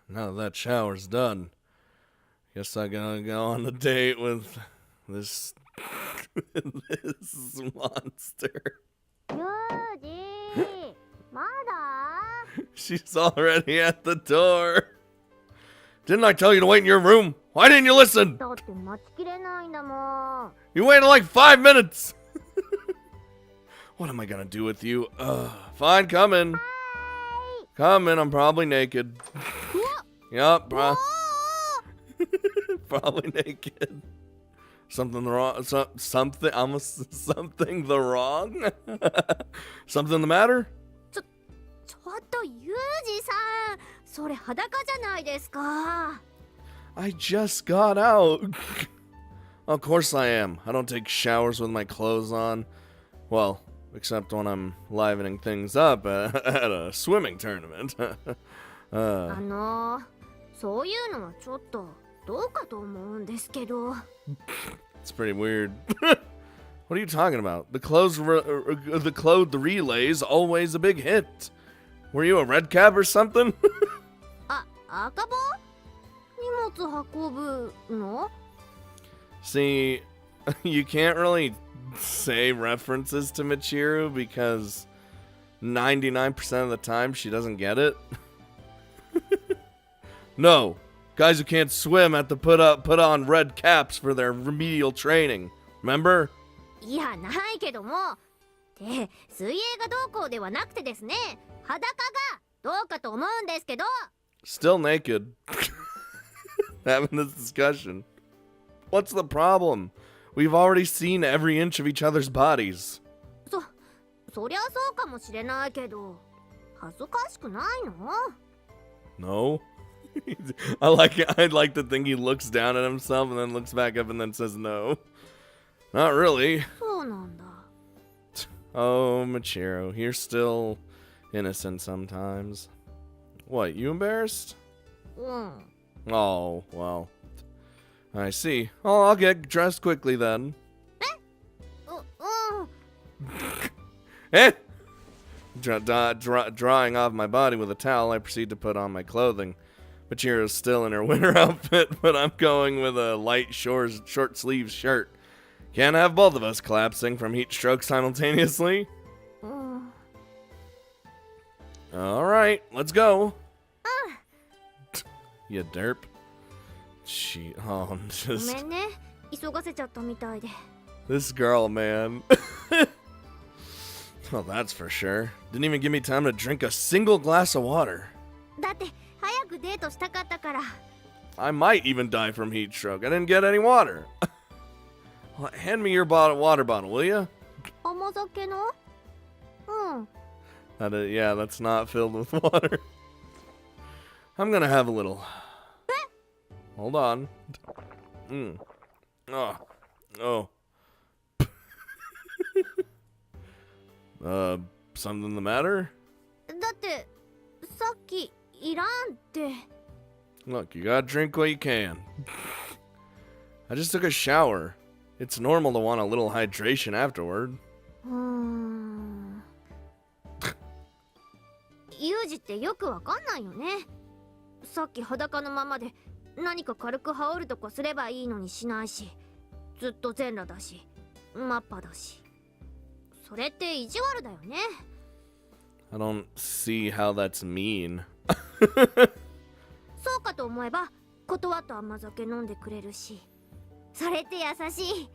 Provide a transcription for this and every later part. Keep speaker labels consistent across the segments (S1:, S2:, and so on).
S1: Now that shower's done, guess I'm gonna go on a date with this this monster.
S2: ユージまだ
S1: She's already at the door. Didn't I tell you to wait in your room? Why didn't you listen?
S2: だって待ちきれないんだもん
S1: You waited like 5 minutes. What am I gonna do with you? Fine, come in. Come in, I'm probably naked. Yup, probably naked. Something wrong? Something? Almost something the wrong? Something the matter?
S2: ちょっとユージさんそれ裸じゃないですか
S1: I just got out. Of course I am. I don't take showers with my clothes on. Well, except when I'm livening things up at a swimming tournament.
S2: そういうのはちょっとどうかと思うんですけど
S1: It's pretty weird. What are you talking about? The clothed relay's always a big hit. Were you a red cab or something?
S2: 赤棒荷物運ぶの
S1: See, you can't really say references to Michiru because 99% of the time she doesn't get it. No, guys who can't swim have to put on red caps for their remedial training. Remember?
S2: いやないけどもで水泳がどうこうではなくてですね裸がどうかと思うんですけど
S1: Still naked. Having this discussion. What's the problem? We've already seen every inch of each other's bodies.
S2: そりゃそうかもしれないけど恥ずかしくないの
S1: No? I'd like to think he looks down at himself and then looks back up and then says no. Not really.
S2: そうなんだ
S1: Oh, Michiru, you're still innocent sometimes. What, you embarrassed?
S2: うん
S1: Oh, well. I see. Oh, I'll get dressed quickly then.
S2: うん
S1: Eh? Drying off my body with a towel, I proceed to put on my clothing. Michiru's still in her winter outfit, but I'm going with a light short sleeve shirt. Can't have both of us collapsing from heat stroke simultaneously.
S2: うん
S1: Alright, let's go. You derp. Oh,
S2: ご
S1: just
S2: めんね急がせちゃったみたいで
S1: this girl, man. Well, that's for sure. Didn't even give me time to drink a single glass of water.
S2: だって早くデートしたかったから
S1: I might even die from heat stroke. I didn't get any water. Well, hand me your water bottle, will you?
S2: 甘酒のうん
S1: Yeah, that's not filled with water. I'm gonna have a little. Hold on. Oh. Something the matter?
S2: だってさっきいらんって
S1: Look, you gotta drink what you can. I just took a shower. It's normal to want a little hydration afterward.
S2: うーんユージってよくわかんないよねさっき裸のままで何か軽く羽織るとかすればいいのにしないしずっと全裸だしマッパだしそれって意地悪だよね
S1: I don't see how that's mean.
S2: そうかと思えば断った甘酒飲んでくれるしそれって優しい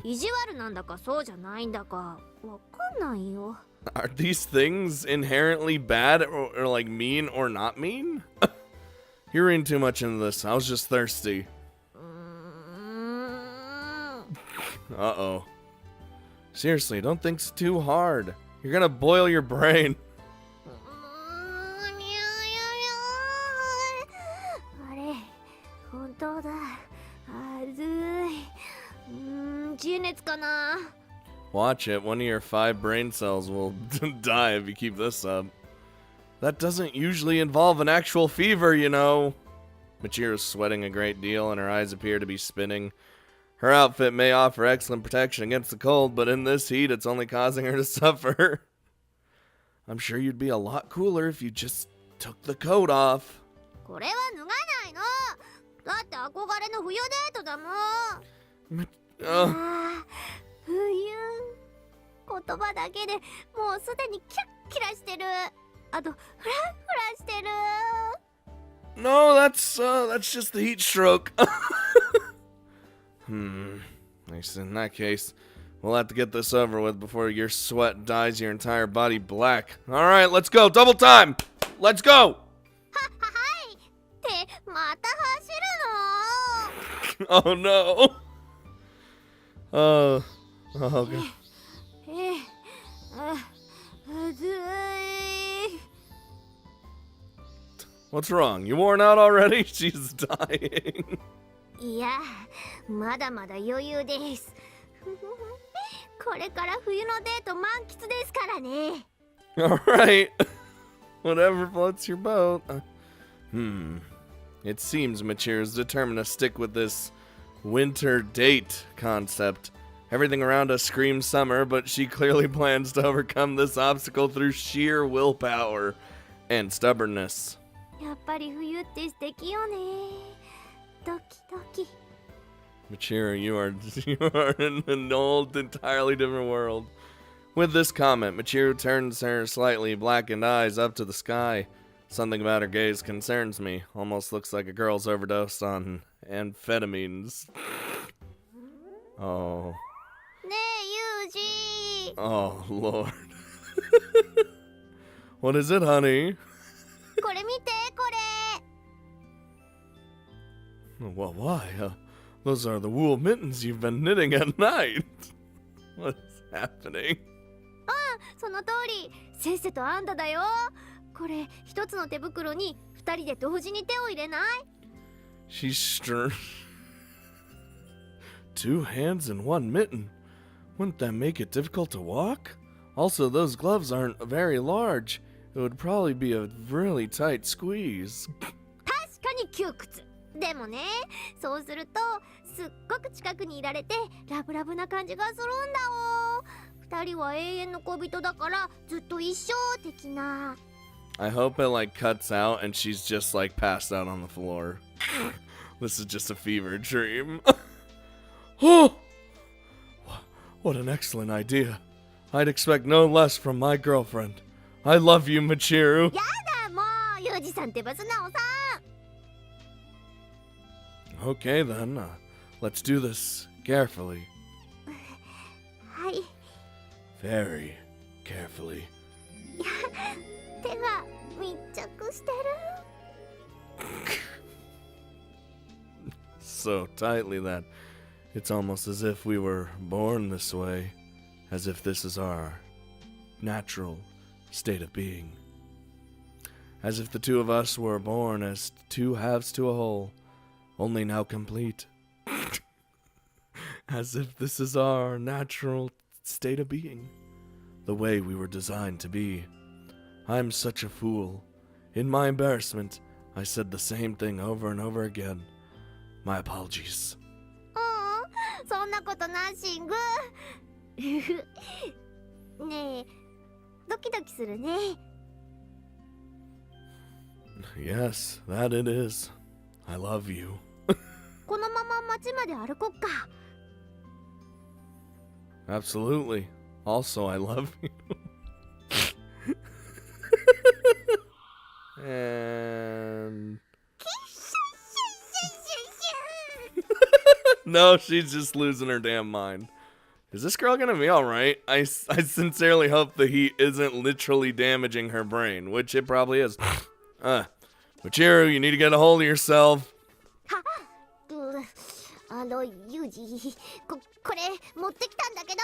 S2: 意地悪なんだかそうじゃないんだかわかんないよ
S1: Are these things inherently bad or like mean or not mean? You're reading too much into this. I was just thirsty.
S2: うーん
S1: Uh-oh. Seriously, don't think too hard. You're gonna boil your brain.
S2: あれ本当だずい知恵熱かな
S1: Watch it. One of your 5 brain cells will die if you keep this up. That doesn't usually involve an actual fever, you know. Michiru's sweating a great deal and her eyes appear to be spinning. Her outfit may offer excellent protection against the cold, but in this heat, it's only causing her to suffer. I'm sure you'd be a lot cooler if you just took the coat off.
S2: これは脱がないの。だって憧れの冬デートだもん。ああ、冬。言葉だけでもうすでにキラッキラしてる。あとフラフラしてる。
S1: No, that's just the heat stroke. I guess in that case, we'll have to get this over with before your sweat dyes your entire body black. All right, let's go. Double time. Let's go.
S2: はい。ってまた走るの？
S1: Oh no. Oh god.
S2: 暑い。
S1: What's wrong? You worn out already? She's dying.
S2: いや、まだまだ余裕です。これから冬のデート満喫ですからね。
S1: All right. Whatever floats your boat. It seems Michiru's determined to stick with this winter date concept. Everything around us screams summer, but she clearly plans to overcome this obstacle through sheer willpower and stubbornness.
S2: やっぱり冬って素敵よね。ドキドキ。
S1: Michiru, you are in an old, entirely different world. With this comment, Michiru turns her slightly blackened eyes up to the sky. Something about her gaze concerns me. Almost looks like a girl's overdosed on amphetamines. Oh.
S2: ねえ、ユージ。
S1: Oh, Lord. What is it, honey?
S2: これ見て、これ。
S1: Well, why? Those are the wool mittens you've been knitting at night. What's happening?
S2: その通り、せっせとあんただよ。これ一つの手袋に二人で同時に手を入れない？
S1: She's Two hands and one mitten. Wouldn't that make it difficult to walk? Also, those gloves aren't very large. It would probably be a really tight squeeze.
S2: 確かに窮屈。でもね、そうするとすっごく近くにいられてラブラブな感じがするんだお。二人は永遠の恋人だからずっと一生的な。
S1: I hope it like cuts out and she's just like passed out on the floor. This is just a fever dream. Oh! What an excellent idea. I'd expect no less from my girlfriend. I love you, Michiru.
S2: やだもう、ユージさんってば素直さ。
S1: Okay then, let's do this carefully.
S2: はい。
S1: Very carefully.
S2: 手が密着してる。
S1: So tightly that it's almost as if we were born this way, as if this is our natural state of being. As if the two of us were born as two halves to a whole, only now complete. As if this is our natural state of being, the way we were designed to be. I'm such a fool. In my embarrassment, I said the same thing over and over again. My apologies.
S2: そんなことなしんぐ。ねえ、ドキドキするね。
S1: Yes, that it is. I love you.
S2: このまま街まで歩こっか。
S1: Absolutely. Also, I love you. And no, she's just losing her damn mind. Is this girl gonna be alright? I sincerely hope the heat isn't literally damaging her brain, which it probably is. Michiru, you need to get a hold of yourself.
S2: ユージ、これ持ってきたんだけど。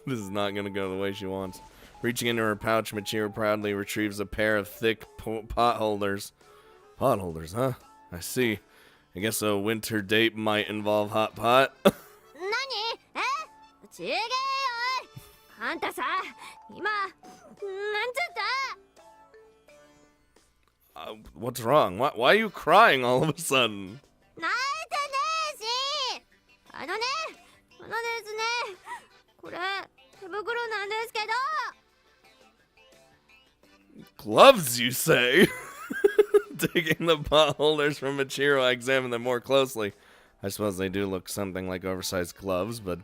S1: This is not gonna go the way she wants. Reaching into her pouch, Michiru proudly retrieves a pair of thick pot holders. Pot holders, huh? I see. I guess a winter date might involve hot pot.
S2: 何？ちげえよ。あんたさ、今なんつった
S1: ？What's wrong? Why are you crying all of a sudden?
S2: 泣いてねえし。ですね。これ手袋なんですけど。
S1: Gloves, you say? Taking the pot holders from Michiru, I examine them more closely. I suppose they do look something like oversized gloves, but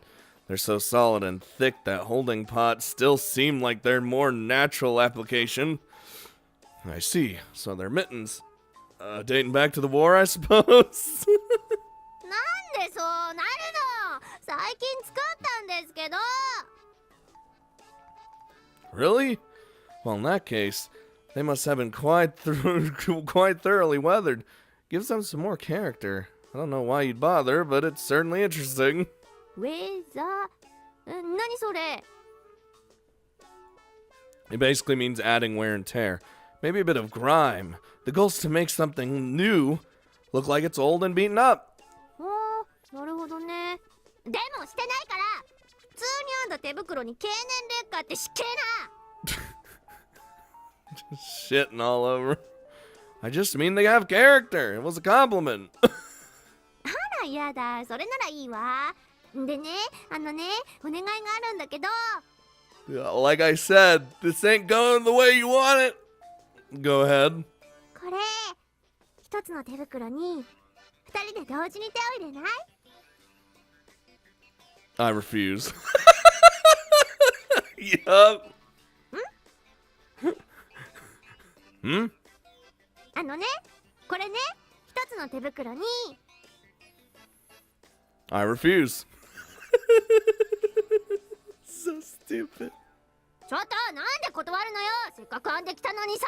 S1: they're so solid and thick that holding pots still seem like their more natural application. I see. So they're mittens. Dating back to the war, I suppose?
S2: なんでそうなるの。最近作ったんですけど。
S1: Really? Well, in that case, they must have been quite thoroughly weathered. Gives them some more character. I don't know why you'd bother, but it's certainly interesting.
S2: ウェザー、何それ。
S1: It basically means adding wear and tear. Maybe a bit of grime. The goal's to make something new look like it's old and beaten up.
S2: なるほどね。でもしてないから。普通に編んだ手袋に経年劣化って失敬な。
S1: Just shitting all over. I just mean they have character. It was a compliment.
S2: あらやだ、それならいいわ。でね、お願いがあるんだけど。
S1: Like I said, this ain't going the way you want it. Go ahead.
S2: これ、一つの手袋に二人で同時に手を入れない？
S1: I refuse. Yup. ん？
S2: これね、一つの手袋に。
S1: I refuse. So stupid.
S2: ちょっとなんで断るのよ。せっかく編んできたのにさ。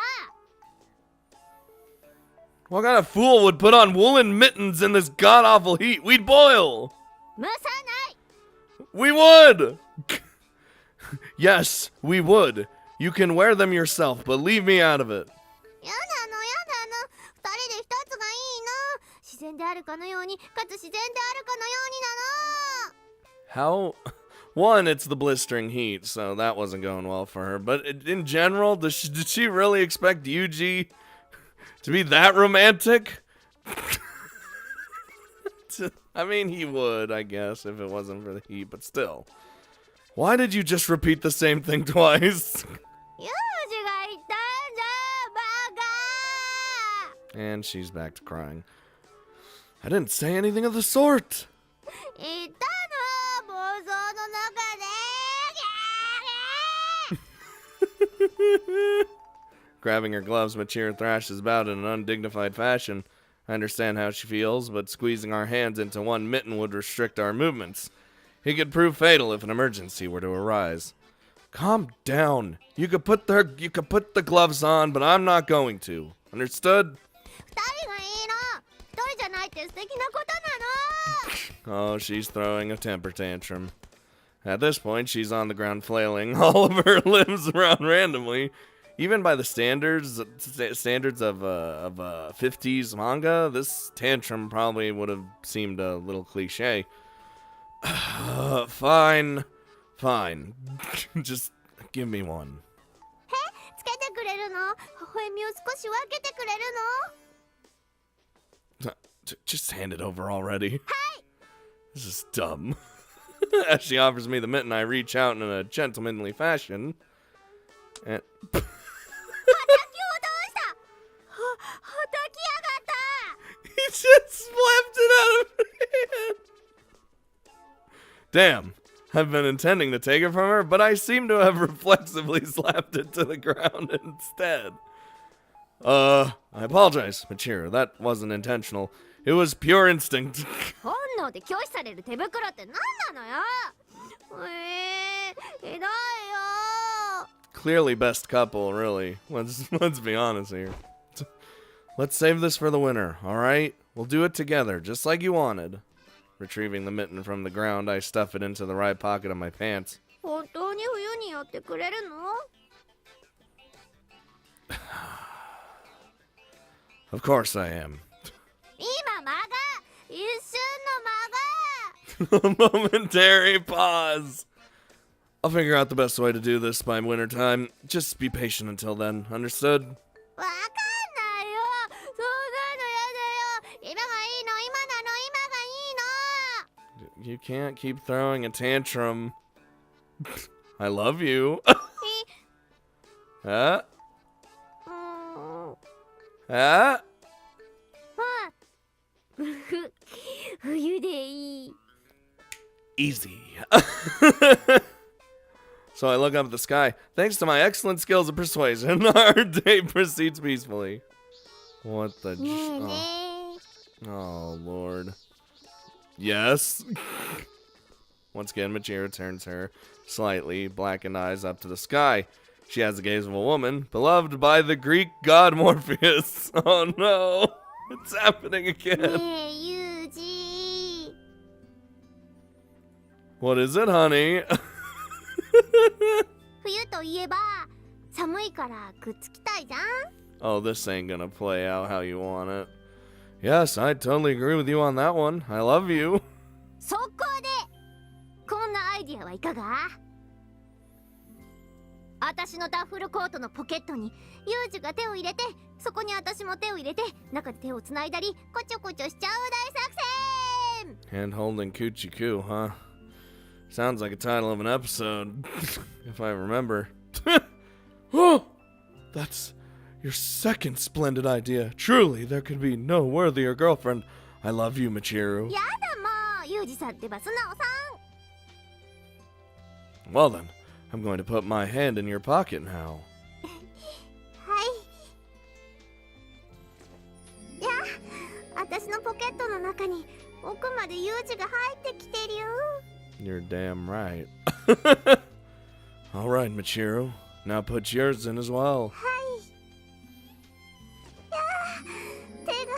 S1: What kind of fool would put on woolen mittens in this god-awful heat? We'd boil.
S2: 蒸さない。
S1: We would. Yes, we would. You can wear them yourself, but leave me out of it.
S2: やだの。二人で一つがいいの。自然であるかのように、かつ自然であるかのようになの。
S1: How? One, it's the blistering heat, so that wasn't going well for her. But in general, did she really expect Yuji to be that romantic? I mean, he would, I guess, if it wasn't for the heat, but still. Why did you just repeat the same thing twice?
S2: ユージが言ったんじゃ、バカ。
S1: And she's back to crying. I didn't say anything of the sort.
S2: 言ったの、妄想の中で。
S1: Grabbing her gloves, Michiru thrashes about in an undignified fashion. I understand how she feels, but squeezing our hands into one mitten would restrict our movements. It could prove fatal if an emergency were to arise. Calm down. You could put the gloves on, but I'm not going to. Understood?
S2: 二人がいいの。一人じゃないって素敵なことなの。
S1: Oh, she's throwing a temper tantrum. At this point, she's on the ground flailing, all of her limbs around randomly. Even by the standards of 50s manga, this tantrum probably would have seemed a little cliche. Fine. Just give me one.
S2: つけてくれるの？微笑みを少し分けてくれるの？
S1: Just hand it over already. This is dumb. As she offers me the mitten, I reach out in a gentlemanly fashion. And... He just slapped it out of her hand. Damn, I've been intending to take it from her, but I seem to have reflexively slapped it to the ground instead. I apologize, Michiru. That wasn't intentional. It was pure instinct.
S2: 本能で拒否される手袋って何なのよ。ひどいよ。
S1: Clearly best couple, really. Let's be honest here. Let's save this for the winter, alright? We'll do it together, just like you wanted. Retrieving the mitten from the ground, I stuff it into the right pocket of my pants.
S2: 本当に冬にやってくれるの？
S1: Of course I am.
S2: 今間が一瞬の間が
S1: A momentary pause. I'll figure out the best way to do this by wintertime. Just be patient until then, understood?
S2: わかんないよ。そんなのやだよ。今がいいの、今なの、今がいいの。
S1: You can't keep throwing a tantrum. I love you. Huh? Ah?
S2: 冬でいい。
S1: Easy. So I look up at the sky. Thanks to my excellent skills of persuasion, our day proceeds peacefully. What the...
S2: ねえね
S1: Oh, Lord. Yes. Once again, Michiru turns her slightly blackened eyes up to the sky. She has the gaze of a woman, beloved by the Greek god Morpheus. Oh, no. It's happening
S2: え。
S1: again.
S2: ねえ、ユージ。
S1: What is it, honey?
S2: 冬といえば寒いからくっつきたいじゃん。
S1: Oh, this ain't gonna play out how you want it. Yes, I totally agree with you on that one. I love you.
S2: そこでこんなアイディアはいかが？私のダッフルコートのポケットにユージが手を入れて、そこに私も手を入れて、中で手をつないだりこちょこちょしちゃう大作戦。
S1: Hand holding coochie coo, huh? Sounds like a title of an episode, if I remember. Oh, that's your second splendid idea. Truly, there could be no worthier girlfriend. I love you, Michiru.
S2: やだもう、ユージさんってば素直さん。
S1: Well then, I'm going to put my hand in your pocket now.
S2: はい。いや、私のポケットの中に奥までユージが入ってきてるよ。
S1: You're damn right. All right, Michiru. Now put yours in as well.
S2: はい。いやー、手が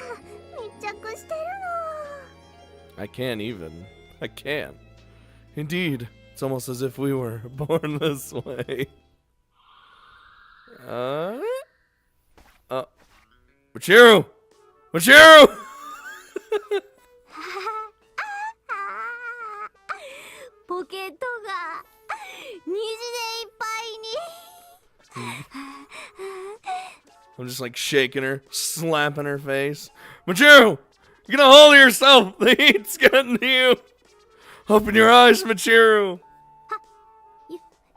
S2: 密着してるの。
S1: I can't even. I can't. Indeed, it's almost as if we were born this way. Michiru! Michiru!
S2: ポケットが虹でいっぱいに。
S1: I'm just like shaking her, slapping her face. Michiru! You gotta hold yourself! The heat's getting to you! Open your eyes, Michiru!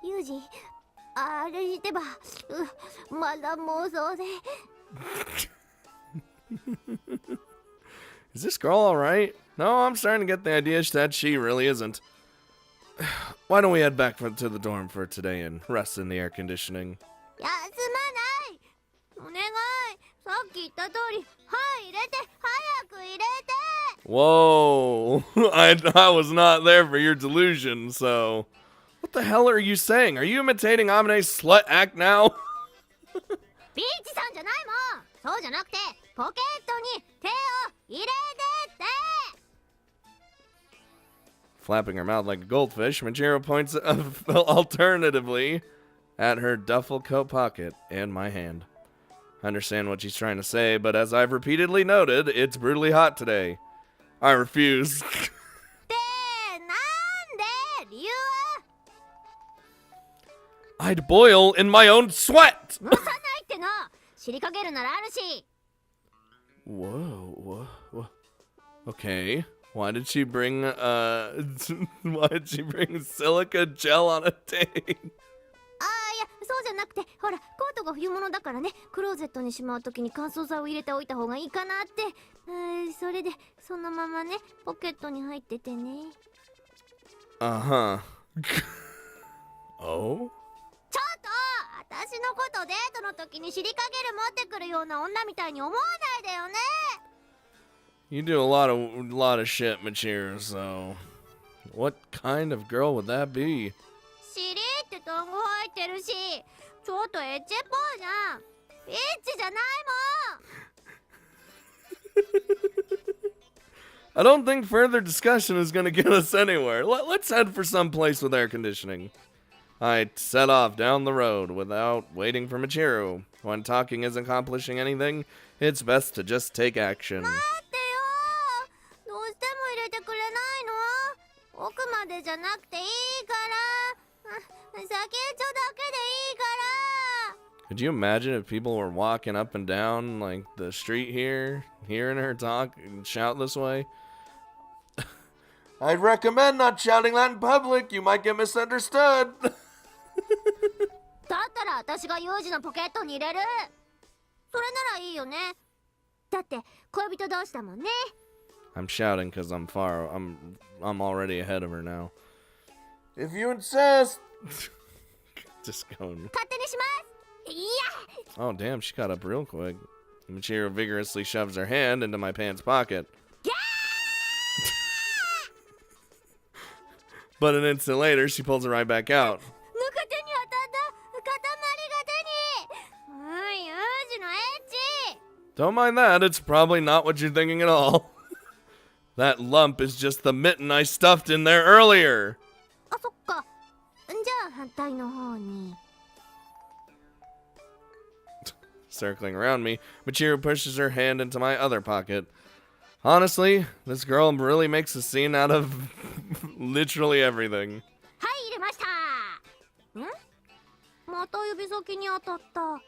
S2: ユージ、あれしてば、まだ妄想で。
S1: Is this girl alright? No, I'm starting to get the idea that she really isn't. Why don't we head back to the dorm for today and rest in the air conditioning?
S2: 休まない。お願い。さっき言った通り、はい入れて、早く入れて。
S1: Whoa! I was not there for your delusion, so... What the hell are you saying? Are you imitating Amine's slut act now?
S2: ビーチさんじゃないもん。そうじゃなくて、ポケットに手を入れてって。
S1: Flapping her mouth like a goldfish, Michiru points alternatively at her duffel coat pocket and my hand. I understand what she's trying to say, but as I've repeatedly noted, it's brutally hot today. I refuse.
S2: で、なんで理由は？
S1: I'd boil in my own sweat!
S2: 蒸さないっての。知りかけるならあるし。
S1: Whoa. Okay. Why did she bring silica gel on a date?
S2: ああ、いや、そうじゃなくて、ほら、コートが冬物だからね、クローゼットにしまうときに乾燥剤を入れておいた方がいいかなって。それで、そのままね、ポケットに入っててね。
S1: Uh-huh. Oh?
S2: ちょっと、私のことデートの時に尻掛ける持ってくるような女みたいに思わないでよね。
S1: You do a lot of shit, Michiru, so... What kind of girl would that be?
S2: 尻って単語入ってるし、ちょっとエッチっぽいじゃん。エッチじゃないもん。
S1: I don't think further discussion is gonna get us anywhere. Let's head for some place with air conditioning. I set off down the road without waiting for Michiru. When talking isn't accomplishing anything, it's best to just take action.
S2: 待ってよ。どうしても入れてくれないの？奥までじゃなくていいから。先っちょだけでいいから。
S1: Could you imagine if people were walking up and down like the street here, hearing her talk and shout this way? I'd recommend not shouting that in public. You might get misunderstood.
S2: だったら私がユージのポケットに入れる。それならいいよね。だって恋人同士だもんね。
S1: I'm shouting because I'm far. I'm already ahead of her now. If you insist. Just going.
S2: 勝手にします。いや。
S1: Oh damn, she got up real quick. Michiru vigorously shoves her hand into my pants pocket. But an instant later, she pulls it right back out.
S2: ぬか手に当たった塊が手に。ユージのエッチ。
S1: Don't mind that, it's probably not what you're thinking at all. That lump is just the mitten I stuffed in there earlier.
S2: あ、そっか。じゃあ反対の方に。
S1: Circling around me, Michiru pushes her hand into my other pocket. Honestly, this girl really makes a scene out of literally everything.
S2: はい入れました。ん？また指先に当たった。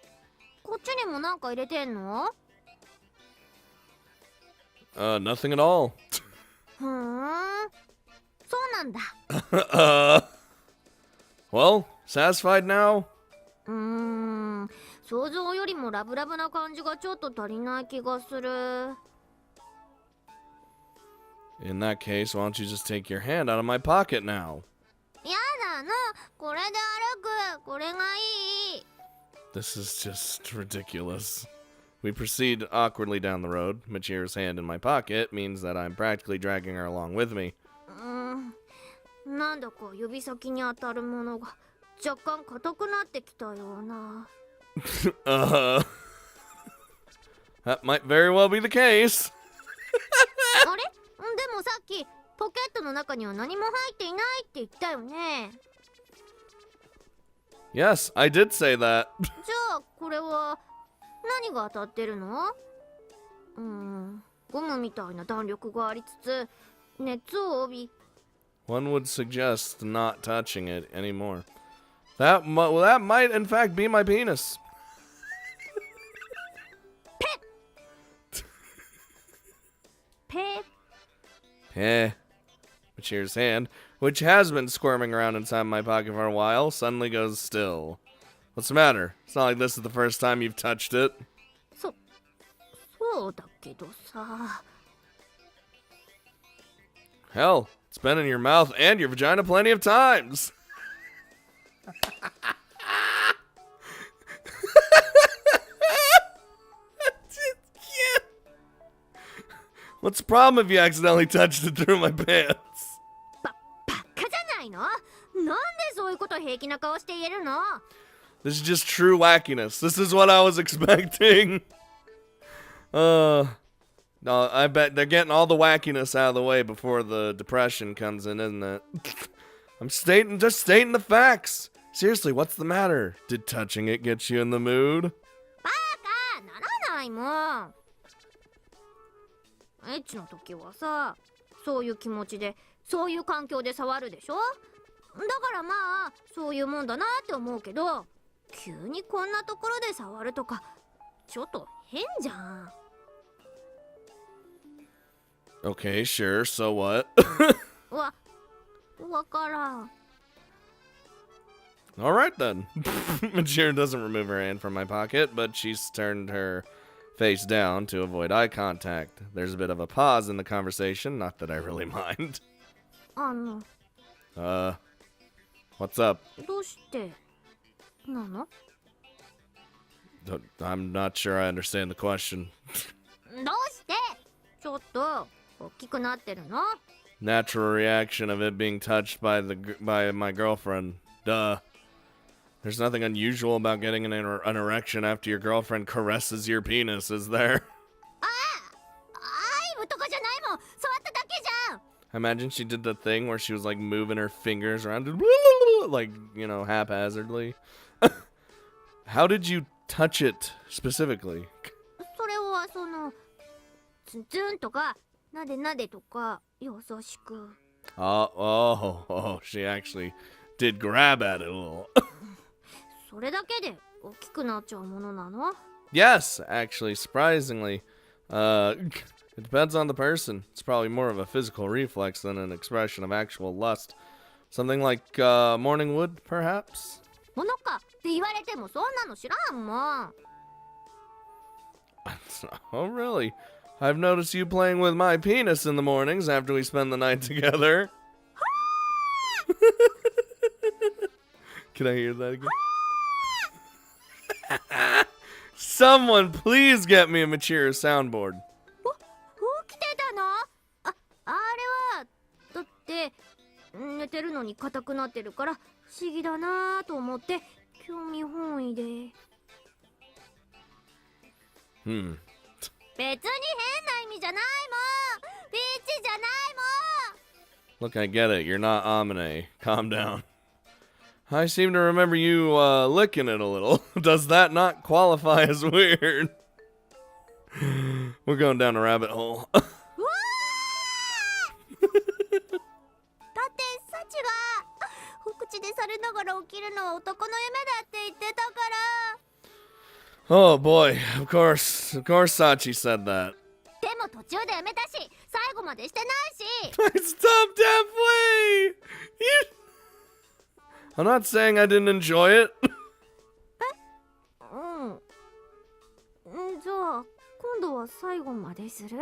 S2: こっちにもなんか入れてんの？
S1: Nothing at all.
S2: ふーん。そうなんだ。
S1: Well, satisfied now?
S2: 想像よりもラブラブな感じがちょっと足りない気がする。
S1: In that case, why don't you just take your hand out of my pocket now?
S2: やだな、これで歩く。これがいい。
S1: This is just ridiculous. We proceed awkwardly down the road. Michiru's hand in my pocket means that I'm practically dragging her along with me.
S2: なんだか指先に当たるものが若干硬くなってきたような。
S1: That might very well be the case.
S2: あれ？でもさっきポケットの中には何も入っていないって言ったよね。
S1: Yes, I did say that.
S2: じゃあこれは何が当たってるの？ゴムみたいな弾力がありつつ熱を帯び。
S1: One would suggest not touching it anymore. That might in fact be my penis. Michiru's hand, which has been squirming around inside my pocket for a while, suddenly goes still. What's the matter? It's not like this is the first time you've touched it.
S2: そうだけどさ。
S1: Hell, it's been in your mouth and your vagina plenty of times. What's the problem if you accidentally touched it through my pants?
S2: バカじゃないの？なんでそういうこと平気な顔して言えるの？
S1: This is just true wackiness. This is what I was expecting. No, I bet they're getting all the wackiness out of the way before the depression comes in, isn't it? Just stating the facts. Seriously, what's the matter? Did touching it get you in the mood?
S2: バカならないもん。エッチの時はさ、そういう気持ちでそういう環境で触るでしょ。だからまあそういうもんだなって思うけど、急にこんなところで触るとかちょっと変じゃん。
S1: Okay, sure, so what?
S2: わからん。
S1: Alright then. Michiru doesn't remove her hand from my pocket, but she's turned her face down to avoid eye contact. There's a bit of a pause in the conversation, not that I really mind. What's up?
S2: どうしてなの？
S1: I'm not sure I understand the question.
S2: どうしてちょっと大きくなってるの？
S1: Natural reaction of it being touched by my girlfriend. Duh. There's nothing unusual about getting an erection after your girlfriend caresses your penis, is there?
S2: 愛とかじゃないもん。触っただけじゃん。
S1: I imagine she did the thing where she was like moving her fingers around, like, you know, haphazardly. How did you touch it specifically?
S2: それはそのツンツンとかなでなでとか優しく。
S1: Oh, she actually did grab at it a little.
S2: それだけで大きくなっちゃうものなの？
S1: Yes, actually, surprisingly. It depends on the person. It's probably more of a physical reflex than an expression of actual lust. Something like morning wood, perhaps?
S2: ものかって言われてもそんなの知らんもん。
S1: Oh, really? I've noticed you playing with my penis in the mornings after we spend the night together. Can I hear that again? Someone please get me a Michiru soundboard.
S2: 起きてたの？あれはだって寝てるのに硬くなってるから不思議だなと思って興味本位で。別に変な意味じゃないもん。ビーチじゃないもん。
S1: Look, I get it. You're not Amine. Calm down. I seem to remember you licking it a little. Does that not qualify as weird? We're going down a rabbit hole.
S2: だってサチがお口でされながら起きるのは男の夢だって言ってたから。
S1: Oh boy, of course Sachi said that.
S2: でも途中でやめたし最後までしてないし。
S1: I stopped halfway! I'm not saying I didn't enjoy it.
S2: じゃあ今度は最後までする？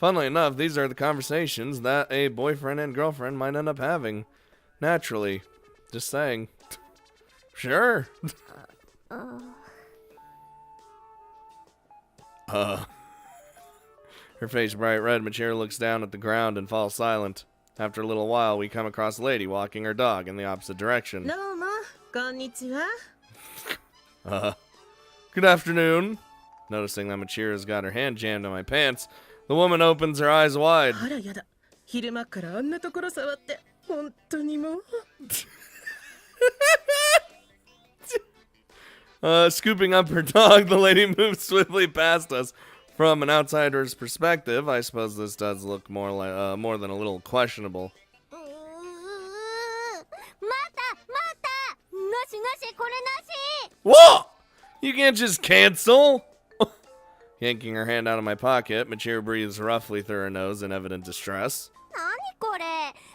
S1: Funnily enough, these are the conversations that a boyfriend and girlfriend might end up having. Naturally. Just saying. Sure. Her face bright red, Michiru looks down at the ground and falls silent. After a little while, we come across a lady walking her dog in the opposite direction.
S3: どうも、こんにちは。
S1: Good afternoon. Noticing that Michiru's got her hand jammed in my pants, the woman opens her eyes wide.
S3: あらやだ。昼間からあんなところ触って、本当にもう。
S1: Scooping up her dog, the lady moves swiftly past us. From an outsider's perspective, I suppose this does look more like more than a little questionable.
S2: またなしこれなし。
S1: Whoa! You can't just cancel! Yanking her hand out of my pocket, Michiru breathes roughly through her nose in evident distress.
S2: 何これ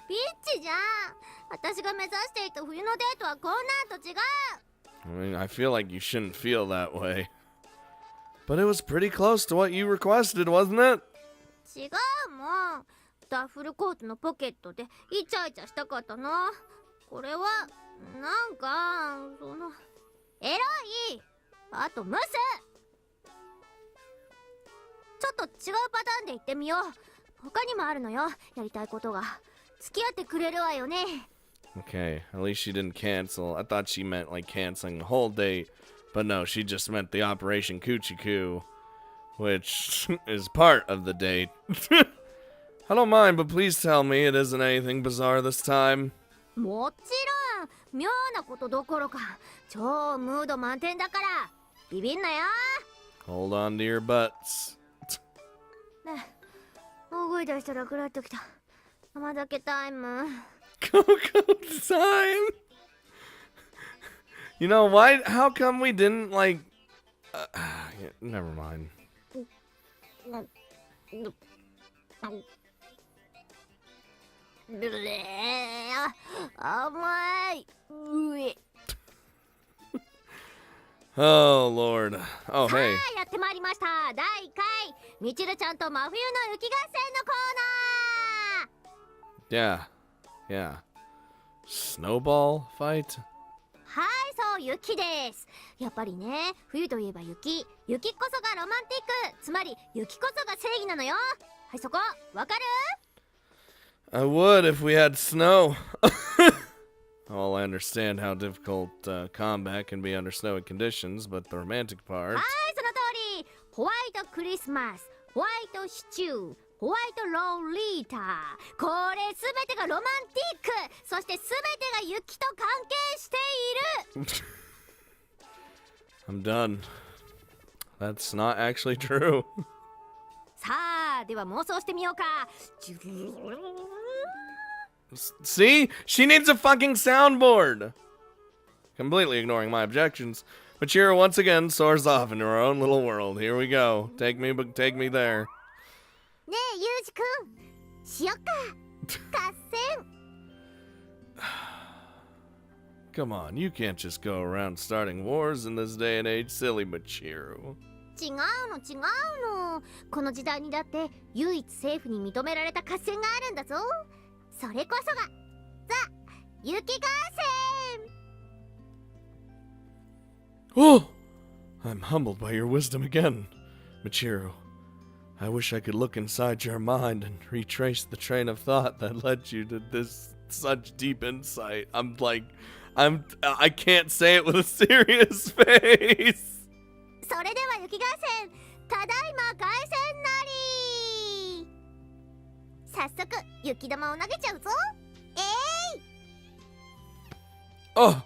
S2: ビッチじゃん。私が目指していた冬のデートはこんなんと違う。
S1: I mean, I feel like you shouldn't feel that way. But it was pretty close to what you requested, wasn't it?
S2: 違うもん。ダッフルコートのポケットでイチャイチャしたかったな。これはなんかそのエロい。あとムス。ちょっと違うパターンで言ってみよう。他にもあるのよ、やりたいことが。付き合ってくれるわよね。
S1: Okay, at least she didn't cancel. I thought she meant like canceling the whole date. But no, she just meant the Operation Coochie-Coo, which is part of the date. I don't mind, but please tell me it isn't anything bizarre this time.
S2: もちろん妙なことどころか超ムード満点だからビビんなよ。
S1: Hold on to your butts.
S2: ねえ、大声出したらくらっときた。甘酒タイム。
S1: Coco time! You know, why? How come we didn't, like... yeah, never mind.
S2: 甘い。うえ。
S1: Oh, Lord. Oh,
S2: さあ
S1: hey.
S2: やってまいりました。第1回みちるちゃんと真冬の雪合戦のコーナー。
S1: Yeah. Snowball fight?
S2: はい、そう雪です。やっぱりね、冬といえば雪。雪こそがロマンティック。つまり雪こそが正義なのよ。はい、そこわかる？
S1: I would if we had snow. Well, I understand how difficult combat can be under snowy conditions, but the romantic part...
S2: はい、その通り。ホワイトクリスマス、ホワイトシチュー、ホワイトロリータ。これすべてがロマンティック。そしてすべてが雪と関係している。
S1: I'm done. That's not actually true.
S2: さあ、では妄想してみようか。
S1: See? She needs a fucking soundboard! Completely ignoring my objections, Michiru once again soars off into her own little world. Here we go. Take me there.
S2: ねえ、ユージくん。しよっか。合戦。
S1: Come on, you can't just go around starting wars in this day and age, silly Michiru.
S2: 違うの違うの。この時代にだって唯一政府に認められた合戦があるんだぞ。それこそがザ・雪合戦。
S1: Oh! I'm humbled by your wisdom again, Michiru. I wish I could look inside your mind and retrace the train of thought that led you to this such deep insight. I can't say it with a serious face.
S2: それでは雪合戦、ただいま開戦なり。早速雪玉を投げちゃうぞ。
S1: Oh,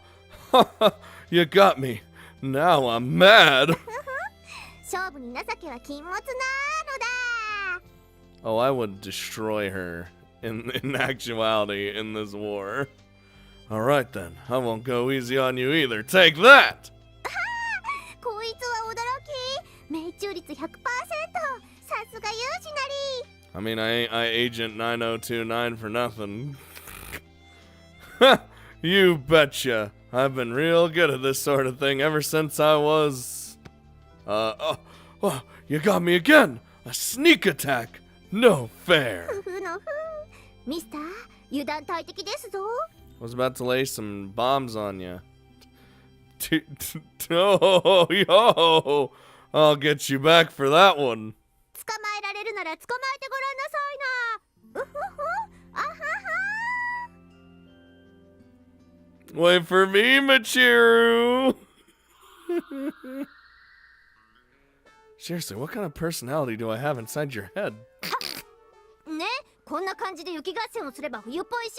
S1: you got me. Now I'm mad.
S2: 勝負に情けは禁物なのだ。
S1: Oh, I would destroy her in actuality in this war. Alright then, I won't go easy on you either. Take that!
S2: こいつは驚き。命中率 100%。さすが有志なり。
S1: I mean, I Agent 9029 for nothing. You betcha. I've been real good at this sort of thing ever since I was... oh, you got me again! A sneak attack! No fair!
S2: ふふのふ。ミスター、油断大敵ですぞ。
S1: I was about to lay some bombs on you. Oh, yo! I'll get you back for that one.
S2: 捕まえられるなら捕まえてごらんなさいな。うふふ。あはは。
S1: Wait for me, Michiru! Seriously, what kind of personality do I have inside your head?
S2: ね、こんな感じで雪合戦をすれば冬っぽいし、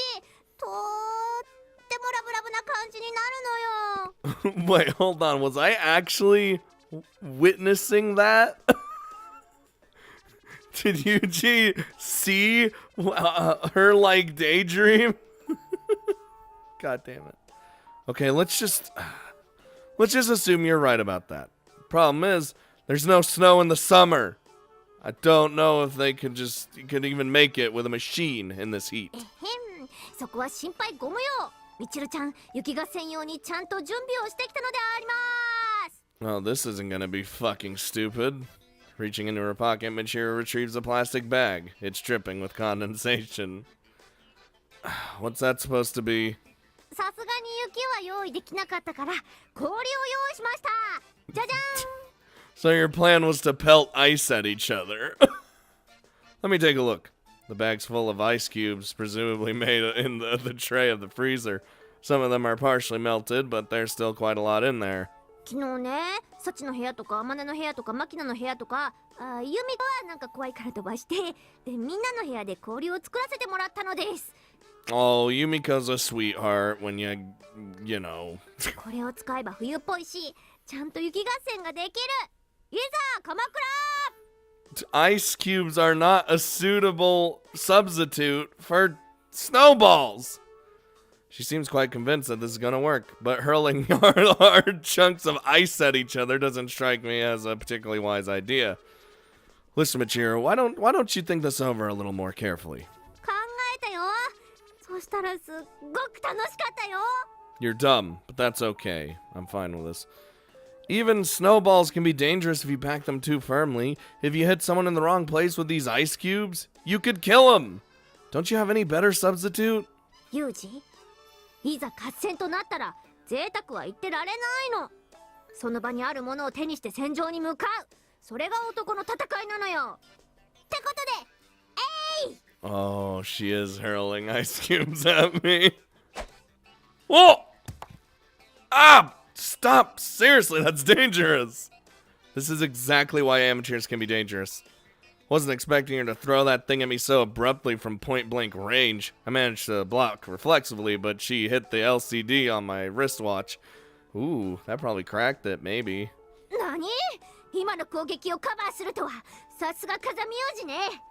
S2: とってもラブラブな感じになるのよ。
S1: Wait, hold on. Was I actually witnessing that? Did Yuji see her like daydream? God damn it. Okay, let's just assume you're right about that. Problem is, there's no snow in the summer. I don't know if they could even make it with a machine in this heat.
S2: えへん、そこは心配ご無用。みちるちゃん、雪合戦用にちゃんと準備をしてきたのであります。
S1: Well, this isn't gonna be fucking stupid. Reaching into her pocket, Michiru retrieves a plastic bag. It's dripping with condensation. What's that supposed to be?
S2: さすがに雪は用意できなかったから氷を用意しました。じゃじゃ
S1: So your plan was to pelt ice at each other. Let me take a look. The bag's full of ice cubes, presumably made in the tray of the freezer. Some of them are partially melted, but there's still quite a lot in there.
S2: 昨日ね、サチの部屋とかアマネの部屋とかマキナの部屋とか、ユミはなんか怖いから飛ばして、でみんなの部屋で氷を作らせてもらったのです。
S1: Oh, Yumiko's a sweetheart when you know.
S2: これを使えば冬っぽいし、ちゃんと雪合戦ができる。いざ鎌倉。
S1: Ice cubes are not a suitable substitute for snowballs. She seems quite convinced that this is gonna work, but hurling hard chunks of ice at each other doesn't strike me as a particularly wise idea. Listen, Michiru, why don't you think this over a little more carefully?
S2: 考えたよ。そしたらすっごく楽しかったよ。
S1: You're dumb, but that's okay. I'm fine with this. Even snowballs can be dangerous if you pack them too firmly. If you hit someone in the wrong place with these ice cubes, you could kill them. Don't you have any better substitute?
S2: ユージ、いざ合戦となったら贅沢は言ってられないの。その場にあるものを手にして戦場に向かう。それが男の戦いなのよ。ってことで、えい！
S1: Oh, she is hurling ice cubes at me. Whoa! Ah! Stop! Seriously, that's dangerous. This is exactly why amateurs can be dangerous. Wasn't expecting her to throw that thing at me so abruptly from point-blank range. I managed to block reflexively, but she hit the LCD on my wristwatch. Ooh, that probably cracked it, maybe.
S2: 何？今の攻撃をカバーするとはさすが風見王子ね。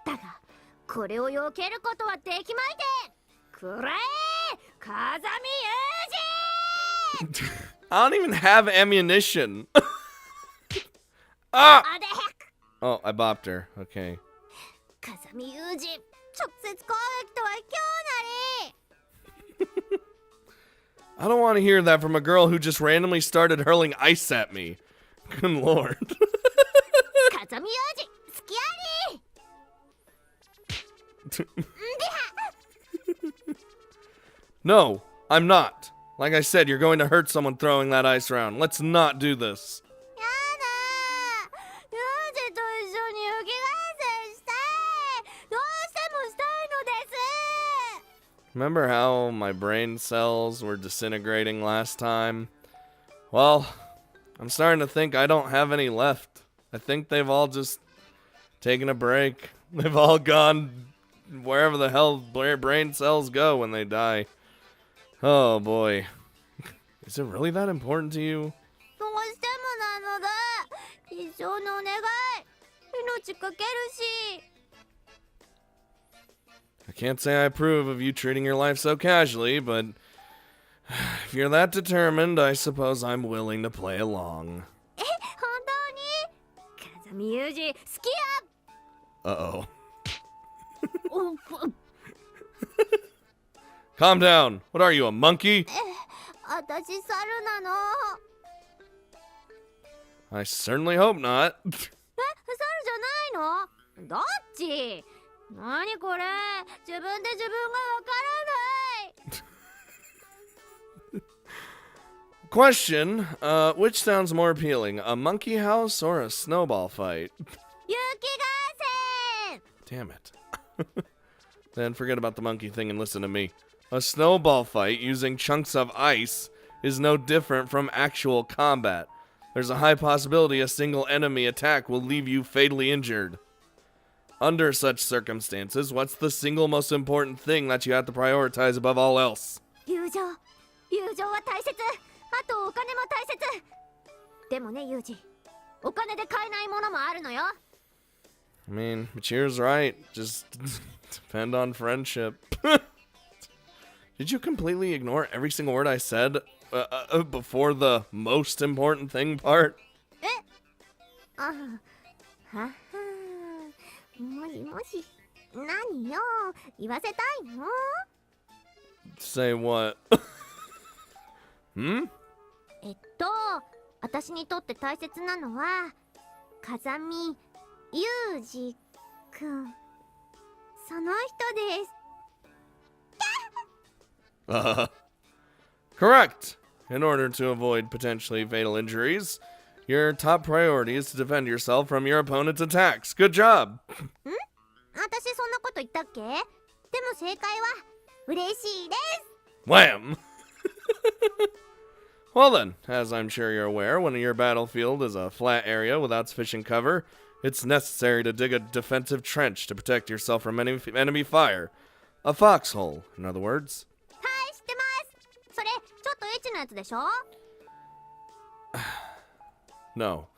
S2: だがこれを避けることはできまいて。くらえ風見王子！
S1: I don't even have ammunition. Ah!
S2: あでへく。
S1: Oh, I bopped her. Okay.
S2: 風見王子、直接攻撃とは今日なり。
S1: I don't want to hear that from a girl who just randomly started hurling ice at me. Good lord.
S2: 風見王子スキャリー
S1: No, I'm not. Like I said, you're going to hurt someone throwing that ice around. Let's not do this.
S2: やだー、王子と一緒に雪合戦したい。どうしてもしたいのです。
S1: Remember how my brain cells were disintegrating last time? Well, I'm starting to think I don't have any left. I think they've all just taken a break. They've all gone wherever the hell brain cells go when they die. Oh boy. Is it really that important to you?
S2: どうしてもなのだ。一生のお願い。命かけるし。
S1: I can't say I approve of you treating your life so casually, but if you're that determined, I suppose I'm willing to play along.
S2: 本当に風見雄二好きや。
S1: Uh-oh.
S2: お
S1: Calm down. What are you, a monkey?
S2: 私猿なの。
S1: I certainly hope not.
S2: 猿じゃないの？どっち？何これ？自分で自分がわからない。
S1: Question, which sounds more appealing, a monkey house or a snowball fight?
S2: 雪合戦。
S1: Damn it. Then forget about the monkey thing and listen to me. A snowball fight using chunks of ice is no different from actual combat. There's a high possibility a single enemy attack will leave you fatally injured. Under such circumstances, what's the single most important thing that you have to prioritize above all else?
S2: 友情は大切。あとお金も大切。でもね、ユージ、お金で買えないものもあるのよ。
S1: I mean, Michiru's right. Just depend on friendship. Did you completely ignore every single word I said before the most important thing part?
S2: あはは。もしもし、何よ、言わせたいの？
S1: Say what? Hmm?
S2: 私にとって大切なのは風見雄二くん、その人です。
S1: Correct. In order to avoid potentially fatal injuries, your top priority is to defend yourself from your opponent's attacks. Good job.
S2: 私そんなこと言ったっけ？でも正解は嬉しいです。
S1: Wham! Well then, as I'm sure you're aware, when your battlefield is a flat area without sufficient cover, it's necessary to dig a defensive trench to protect yourself from enemy fire. A foxhole, in other words.
S2: はい、知ってます。それちょっとエッチなやつでしょ？
S1: No.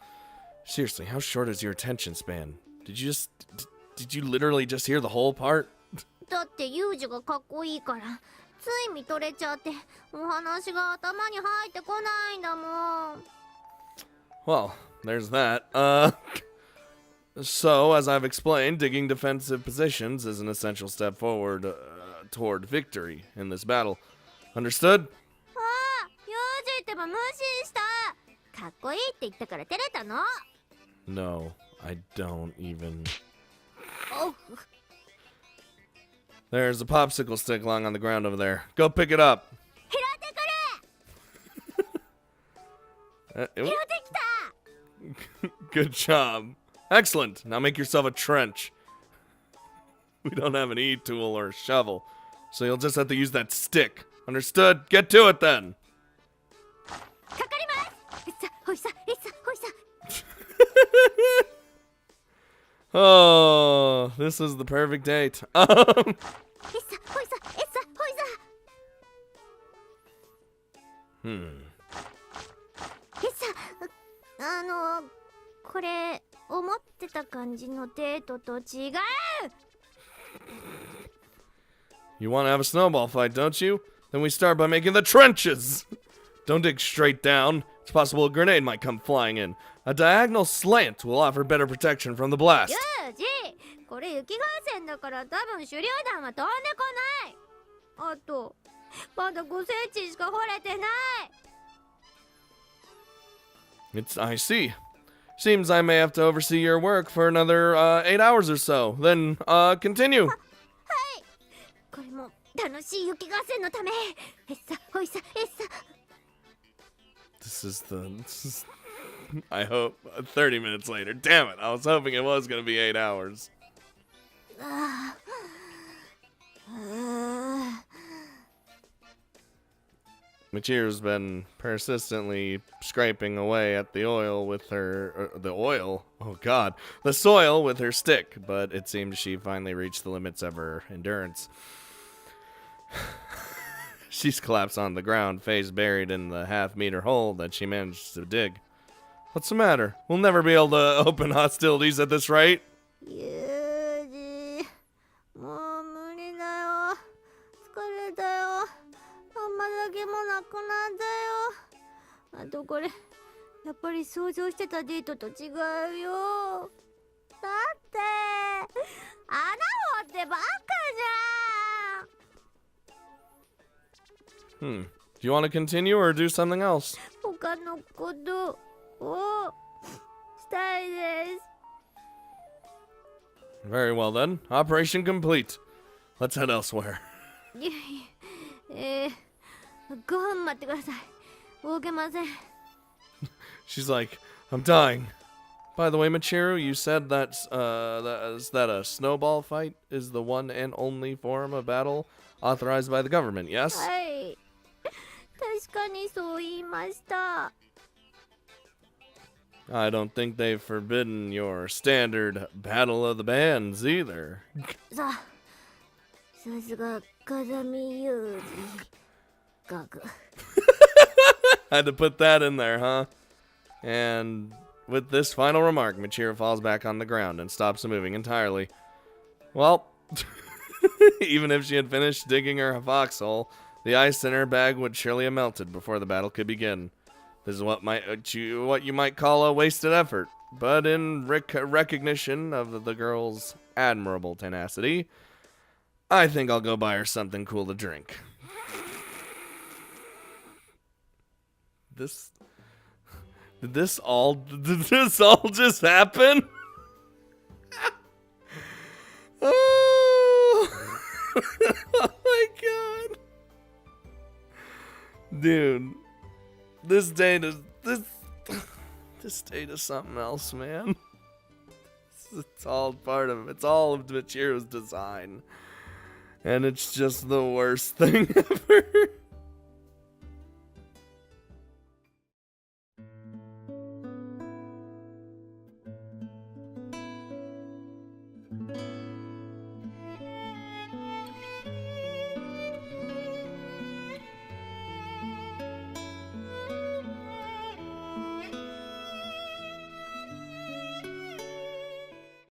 S1: Seriously, how short is your attention span? Did you literally just hear the whole part?
S2: だってユージがかっこいいからつい見とれちゃってお話が頭に入ってこないんだもん。
S1: Well, there's that. So, as I've explained, digging defensive positions is an essential step forward toward victory in this battle. Understood?
S2: ああ、ユージってば無視した。かっこいいって言ったから照れたの。
S1: No, I don't even.
S2: おう。
S1: There's a popsicle stick lying on the ground over there. Go pick it up.
S2: 拾ってくれ。拾ってきた。
S1: Good job. Excellent. Now make yourself a trench. We don't have an E-tool or a shovel, so you'll just have to use that stick. Understood? Get to it then.
S2: かかります。さ、ほいさ、ほいさ。
S1: Oh, this is the perfect date.
S2: ほいさ、ほいさ。 これ思ってた感じのデートと違う。
S1: You want to have a snowball fight, don't you? Then we start by making the trenches. Don't dig straight down. It's possible a grenade might come flying in. A diagonal slant will offer better protection from the blast.
S2: ユージ、これ雪合戦だから多分手榴弾は飛んでこない。あとまだ5センチしか掘れてない。
S1: I see. Seems I may have to oversee your work for another 8 hours or so. Then, continue.
S2: これも楽しい雪合戦のため。えっさほいさえっさ。
S1: This is I hope 30 minutes later. Damn it. I was hoping it was going to be 8 hours. Michiru's been persistently scraping away at the oil with her the soil with her stick, but it seems she finally reached the limits of her endurance. She's collapsed on the ground, face buried in the half-meter hole that she managed to dig. What's the matter? We'll never be able to open hostilities at this rate.
S2: ユージ、もう無理だよ。疲れたよ。あんまだけもなくなったよ。あとこれ、やっぱり想像してたデートと違うよ。だって、穴掘ってばっかじゃん。
S1: Do you want to continue or do something else?
S2: 他のことをしたいです。
S1: Very well then. Operation complete. Let's head elsewhere.
S2: いえ、5分待ってください。動けません。
S1: She's like, I'm dying. By the way, Michiru, you said that a snowball fight is the one and only form of battle authorized by the government, yes?
S2: はい。確かにそう言いました。
S1: I don't think they've forbidden your standard battle of the bands either.
S2: さすが風見雄二ガグ。
S1: Had to put that in there, huh? And with this final remark, Michiru falls back on the ground and stops moving entirely. Well, even if she had finished digging her foxhole, the ice in her bag would surely have melted before the battle could begin. This is what you might call a wasted effort, but in recognition of the girl's admirable tenacity, I think I'll go buy her something cool to drink. Did this all just happen? Oh, oh my god. Dude, this date is something else, man. It's all part of it. It's all of Michiru's design. And it's just the worst thing ever.